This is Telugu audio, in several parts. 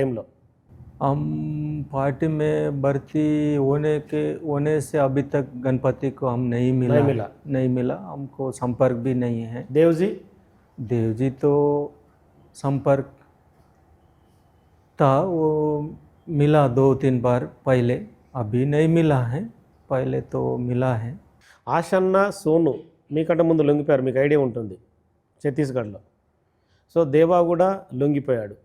टाइमలో हम पार्टी में भर्ती होने से अभी तक गणपति को हम नहीं मिला। नहीं मिला, हमको संपर्क भी नहीं है। देव जी तो संपर्क था, वो मिला 2-3 बार पहले, अभी नहीं मिला है, पहले तो मिला है। ఆశన్న సోను మీకంటే ముందు లొంగిపోయారు, మీకు ఐడియా ఉంటుంది ఛత్తీస్గఢ్లో. సో దేవా కూడా లొంగిపోయాడు.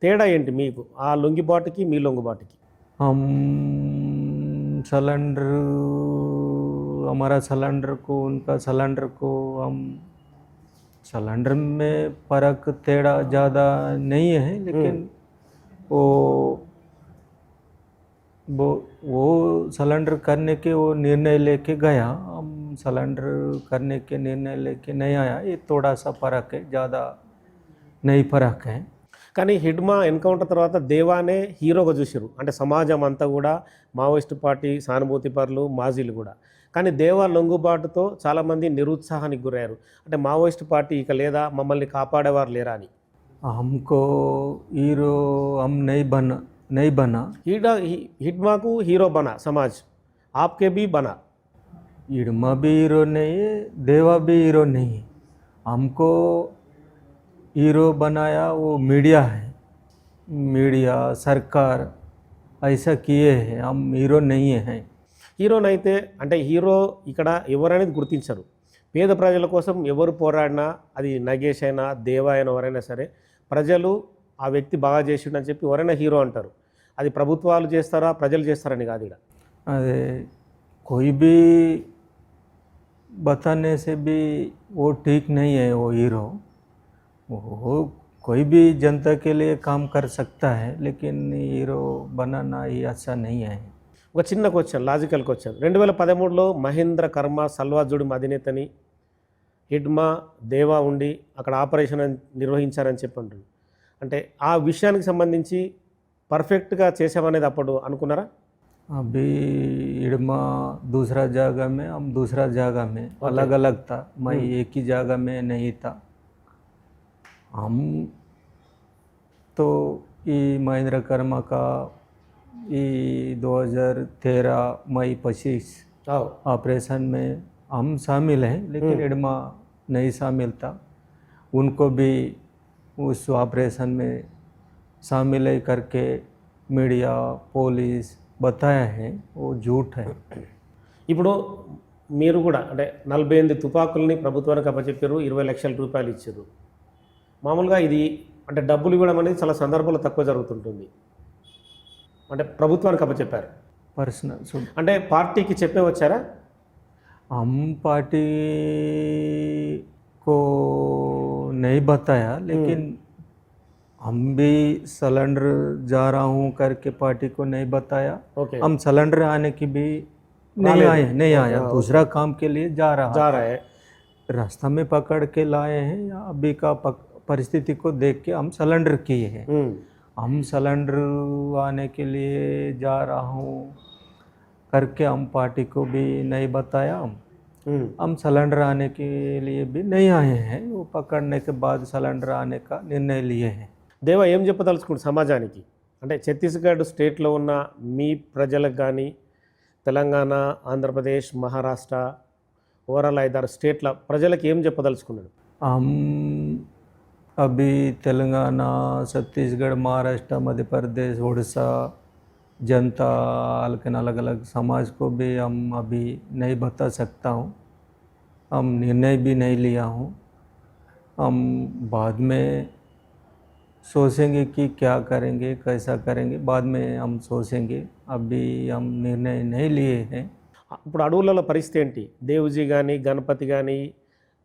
తేడా ఏంటి మీకు ఆ లొంగిబాటుకి మీ లొంగిబాటుకి? हम सिलेंडर, हमारा सिलेंडर को उनका सिलेंडर को हम सिलेंडर में फर्क तेड़ा ज़्यादा नहीं है, लेकिन वो सिलेंडर करने के वो निर्णय लेके गया, हम सिलेंडर करने के निर्णय लेके नहीं आया। ये थोड़ा सा फ़र्क है, ज़्यादा नहीं फ़र्क है। కానీ హిడ్మా ఎన్కౌంటర్ తర్వాత దేవానే హీరోగా చూసారు, అంటే సమాజం అంతా కూడా మావోయిస్ట్ పార్టీ సానుభూతి పరులు మాజీలు కూడా. కానీ దేవా లొంగుబాటుతో చాలామంది నిరుత్సాహానికి గురయ్యారు, అంటే మావోయిస్ట్ పార్టీ ఇక లేదా, మమ్మల్ని కాపాడేవారు లేరా అని. हमको हीरो हम नहीं बना। हिडमा को हीरो बना समाज, आपके भी बना। हिडमा भी हीरो नहीं है, देवा भी हीरो नहीं है, हमको हीरो बनाया वो मीडिया है, मीडिया सरकार ऐसा किए हैं, हम हीरो नहीं हैं। హీరోనైతే అంటే హీరో ఇక్కడ ఎవరనేది గుర్తించరు. పేద ప్రజల కోసం ఎవరు పోరాడినా, అది నగేష్ అయినా దేవా అయినా ఎవరైనా సరే, ప్రజలు ఆ వ్యక్తి బాగా చేసిండని చెప్పి ఎవరైనా హీరో అంటారు. అది ప్రభుత్వాలు చేస్తారా ప్రజలు చేస్తారని కాదు. ఇక్కడ अरे कोई भी बताने से भी वो ठीक नहीं है, वो हीरो वो कोई भी जनता के लिए काम कर सकता है, लेकिन हीरो बनाना ही अच्छा नहीं है। ఒక చిన్న క్వశ్చన్, లాజికల్ క్వశ్చన్. 2013లో మహేంద్ర కర్మ సల్వాజుడి అధినేతని హిడ్మా దేవా ఉండి అక్కడ ఆపరేషన్ నిర్వహించారని చెప్పండి. అంటే ఆ విషయానికి సంబంధించి పర్ఫెక్ట్గా చేసామనేది అప్పుడు అనుకున్నారా? अभी हिडमा दूसरा जगह में, हम दूसरा जगह में अलग अलग था, मैं एक ही जगह में नहीं था। हम तो ये महेंद्र कर्मा का ये 2013 मई 25 ऑपरेशन में हम शामिल हैं, लेकिन हिडमा नहीं शामिल था। उनको भी उस ऑपरेशन में शामिल है करके मीडिया पुलिस बताया है, वो झूठ है। ఇప్పుడు మీరు కూడా అంటే 48 తుపాకుల్ని ప్రభుత్వానికి అప్పచెప్పారు, 20 లక్షల రూపాయలు ఇచ్చారు. మామూలుగా ఇది అంటే డబ్బులు ఇవ్వడం అనేది చాలా సందర్భాల్లో తక్కువ జరుగుతుంటుంది. అంటే ప్రభుత్వానికి అప్పచెప్పారు, पर्सनल అంటే పార్టీకి చెప్పే వచ్చారా? हम पार्टी को नहीं बताया, लेकिन हम भी सिलेंडर जा रहा हूँ करके पार्टी को नहीं बताया। हम सिलेंडर आने की भी नहीं आया, दूसरा काम के लिए जा रहा है, रास्ता में पकड़ के लाए हैं, या अभी का परिस्थिति को देख के हम सिलेंडर किए हैं। हम सिलेंडर आने के लिए जा रहा हूँ करके हम पार्टी को भी नहीं बताया। हम सिलेंडर आने के लिए भी नहीं आए हैं, वो पकड़ने के बाद सिलेंडर आने का निर्णय लिए हैं। దేవా ఏం చెప్పదలుచుకుంటు సమాజానికి, అంటే ఛత్తీస్గఢ్ స్టేట్లో ఉన్న మీ ప్రజలకు కానీ, తెలంగాణ, ఆంధ్రప్రదేశ్, మహారాష్ట్ర, ఓవరాల్ 5-6 స్టేట్ల ప్రజలకు ఏం చెప్పదలుచుకున్నాడు? हम अभी तेलंगाना, छत्तीसगढ़, महाराष्ट्र, मध्य प्रदेश, उड़ीसा जनता, लेकिन अलग अलग समाज को भी हम अभी नहीं बता सकता हूँ, हम निर्णय भी नहीं लिया हूँ। हम बाद में सोचेंगे कि क्या करेंगे, कैसा करेंगे, बाद में हम सोचेंगे, अभी हम निर्णय नहीं लिए हैं। ఇప్పుడు అడవులలో పరిస్థితి ఏంటి? దేవుజీ కానీ, గణపతి కానీ,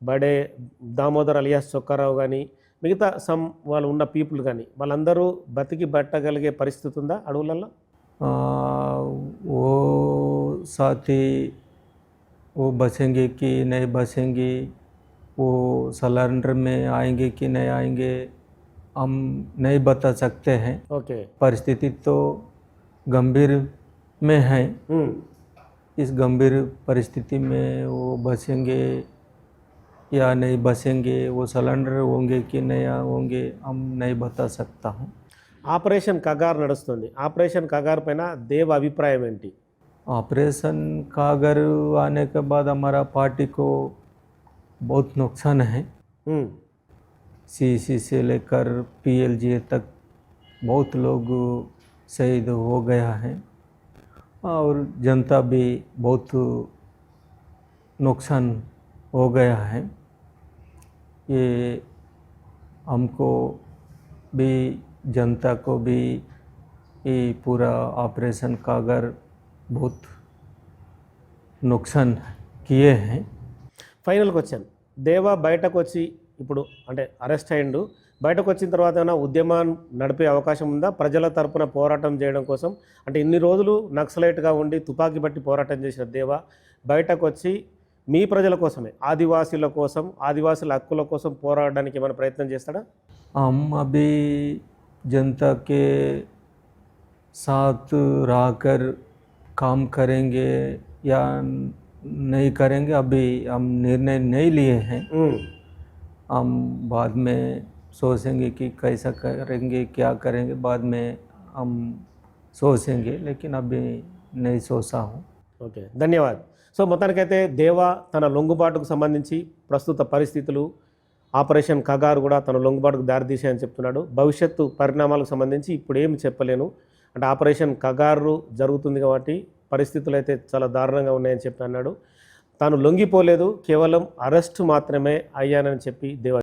బడే దామోదర్ అలియాస్ చొక్కారావు కానీ, మిగతా వాళ్ళు ఉన్న పీపుల్ కానీ, వాళ్ళందరూ బతికి బట్టగలిగే పరిస్థితి ఉందా అడవులలో? वो साथी वो बचेंगे कि नहीं बचेंगे, वो सिलेंडर में आएंगे कि नहीं आएंगे, हम नहीं बता सकते हैं। परिस्थिति तो गंभीर में है, इस गंभीर परिस्थिति में वो बचेंगे या नहीं बचेंगे, वो सिलेंडर होंगे कि नहीं होंगे, हम नहीं बता सकता हूँ। ఆపరేషన్ కగార్ నడుస్తుంది. ఆపరేషన్ కగార్ పైన దేవ అభిప్రాయం ఏంటి? ऑपरेशन कागर आने के बाद हमारा पार्टी को बहुत नुकसान है। ఉమ్, सीसी से लेकर पीएलजीए तक बहुत लोग शहीद हो गया है और जनता भी बहुत नुकसान हो गया है। ये हमको भी जनता को भी ये पूरा ऑपरेशन कागर बहुत नुकसान किए हैं। ఫైనల్కి వచ్చాను. దేవ బయటకు వచ్చి ఇప్పుడు అంటే అరెస్ట్ అయ్యిండు, బయటకు వచ్చిన తర్వాత ఏమైనా ఉద్యమాన్ని నడిపే అవకాశం ఉందా? ప్రజల తరపున పోరాటం చేయడం కోసం, అంటే ఇన్ని రోజులు నక్సలైట్గా ఉండి తుపాకీ బట్టి పోరాటం చేసిన దేవ బయటకు వచ్చి మీ ప్రజల కోసమే, ఆదివాసీల కోసం, ఆదివాసుల హక్కుల కోసం పోరాడడానికి ఏమైనా ప్రయత్నం చేస్తాడా? हम अभी जनता के साथ रहकर काम करेंगे या नहीं करेंगे, अभी हम निर्णय नहीं लिए हैं। ఉమ్, हम बाद में सोचेंगे कि कैसा करेंगे, क्या करेंगे, बाद में हम सोचेंगे, लेकिन अभी नहीं सोचा हूँ। ఓకే, ధన్యవాద్. సో మొత్తానికైతే దేవ తన లొంగుబాటుకు సంబంధించి ప్రస్తుత పరిస్థితులు, ఆపరేషన్ కగారు కూడా తన లొంగుబాటుకు దారితీసాయని చెప్తున్నాడు. భవిష్యత్తు పరిణామాలకు సంబంధించి ఇప్పుడు ఏమి చెప్పలేను, అంటే ఆపరేషన్ కగారు జరుగుతుంది కాబట్టి పరిస్థితులు అయితే చాలా దారుణంగా ఉన్నాయని చెప్పి అన్నాడు. తాను లొంగిపోలేదు, కేవలం అరెస్టు మాత్రమే అయ్యానని చెప్పి దేవ